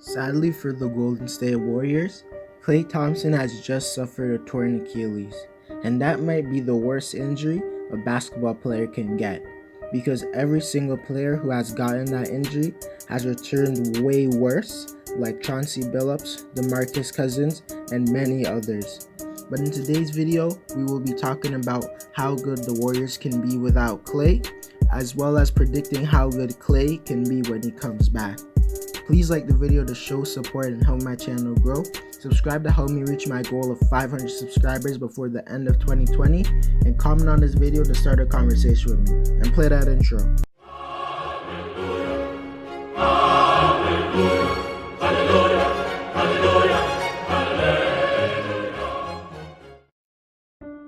Sadly for the Golden State Warriors, Klay Thompson has just suffered a torn Achilles, and that might be the worst injury a basketball player can get, because every single player who has gotten that injury has returned way worse, like Chauncey Billups, DeMarcus Cousins, and many others. But in today's video, we will be talking about how good the Warriors can be without Klay, as well as predicting how good Klay can be when he comes back. Please like the video to show support and help my channel grow. Subscribe to help me reach my goal of 500 subscribers before the end of 2020. And comment on this video to start a conversation with me. And play that intro.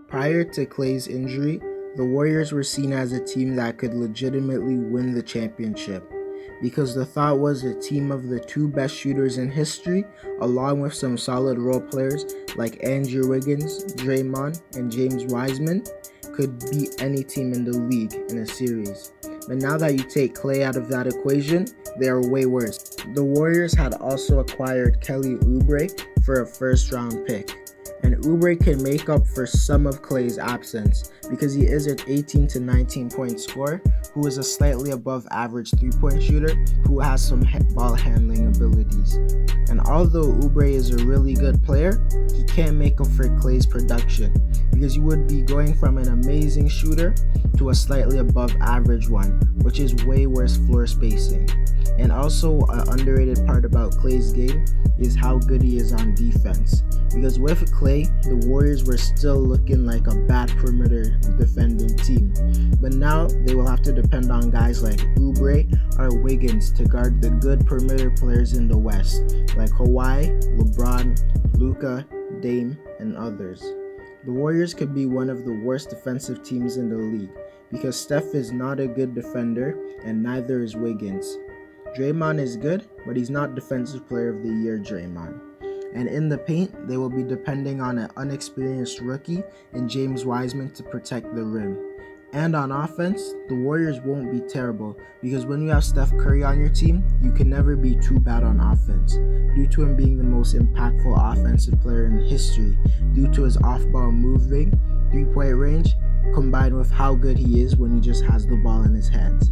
Prior to Klay's injury, the Warriors were seen as a team that could legitimately win the championship, because the thought was a team of the two best shooters in history, along with some solid role players like Andrew Wiggins, Draymond, and James Wiseman, could beat any team in the league in a series. But now that you take Klay out of that equation, they are way worse. The Warriors had also acquired Kelly Oubre for a first-round pick. And Oubre can make up for some of Klay's absence because he is an 18 to 19 point scorer who is a slightly above average 3-point shooter who has some ball handling abilities. And although Oubre is a really good player, he can't make up for Klay's production because you would be going from an amazing shooter to a slightly above average one, which is way worse floor spacing. And also, an underrated part about Klay's game is how good he is on defense. Because with Klay, the Warriors were still looking like a bad perimeter defending team. But now, they will have to depend on guys like Oubre or Wiggins to guard the good perimeter players in the West, like Kawhi, LeBron, Luka, Dame, and others. The Warriors could be one of the worst defensive teams in the league, because Steph is not a good defender, and neither is Wiggins. Draymond is good, but he's not Defensive Player of the Year Draymond. And in the paint, they will be depending on an unexperienced rookie in James Wiseman to protect the rim. And on offense, the Warriors won't be terrible, because when you have Steph Curry on your team, you can never be too bad on offense, due to him being the most impactful offensive player in history, due to his off-ball moving, 3-point range, combined with how good he is when he just has the ball in his hands.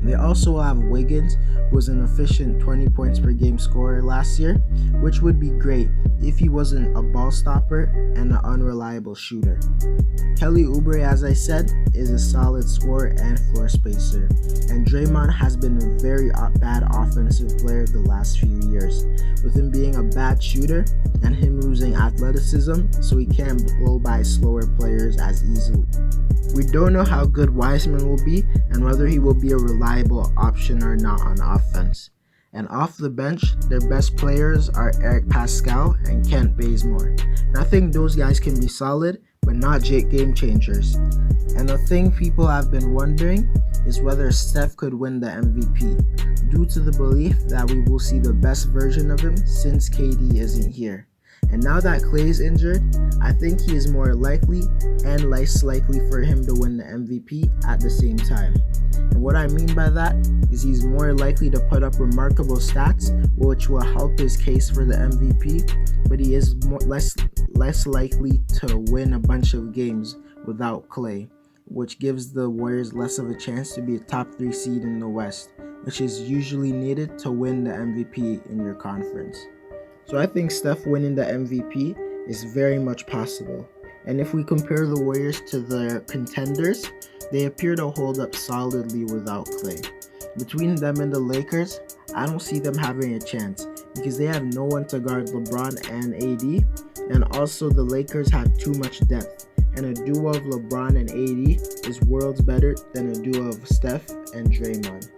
They also have Wiggins, who was an efficient 20 points per game scorer last year, which would be great if he wasn't a ball stopper and an unreliable shooter. Kelly Oubre, as I said, is a solid scorer and floor spacer, and Draymond has been a very bad offensive player the last few years, with him being a bad shooter and him losing athleticism, so he can't blow by slower players as easily. We don't know how good Wiseman will be and whether he will be a reliable option or not on offense. And off the bench, their best players are Eric Pascal and Kent Bazemore. And I think those guys can be solid, but not game changers. And the thing people have been wondering is whether Steph could win the MVP, due to the belief that we will see the best version of him since KD isn't here. And now that Klay's injured, I think he is more likely and less likely for him to win the MVP at the same time. And what I mean by that is he's more likely to put up remarkable stats, which will help his case for the MVP, but he is less likely to win a bunch of games without Klay, which gives the Warriors less of a chance to be a top 3 seed in the West, which is usually needed to win the MVP in your conference. So I think Steph winning the MVP is very much possible. And if we compare the Warriors to their contenders, they appear to hold up solidly without Klay. Between them and the Lakers, I don't see them having a chance because they have no one to guard LeBron and AD, and also the Lakers have too much depth, and a duo of LeBron and AD is worlds better than a duo of Steph and Draymond.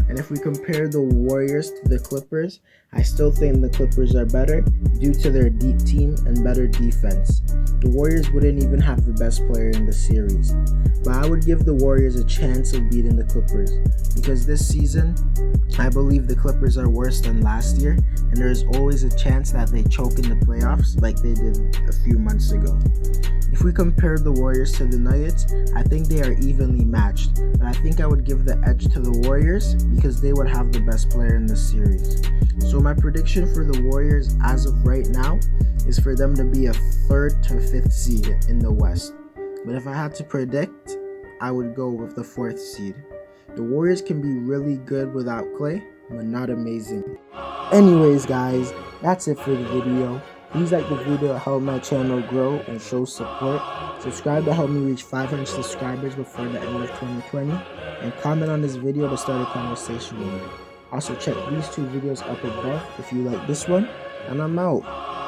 And if we compare the Warriors to the Clippers, I still think the Clippers are better due to their deep team and better defense. The Warriors wouldn't even have the best player in the series. But I would give the Warriors a chance of beating the Clippers, because this season, I believe the Clippers are worse than last year, and there's always a chance that they choke in the playoffs like they did a few months ago. If we compare the Warriors to the Nuggets, I think they are evenly matched, but I think I would give the edge to the Warriors because they would have the best player in the series. So my prediction for the Warriors as of right now is for them to be a 3rd to 5th seed in the West. But if I had to predict, I would go with the 4th seed. The Warriors can be really good without Klay, but not amazing. Anyways guys, that's it for the video. Please like the video to help my channel grow and show support. Subscribe to help me reach 500 subscribers before the end of 2020. And comment on this video to start a conversation with me. Also check these 2 videos up above if you like this one. And I'm out.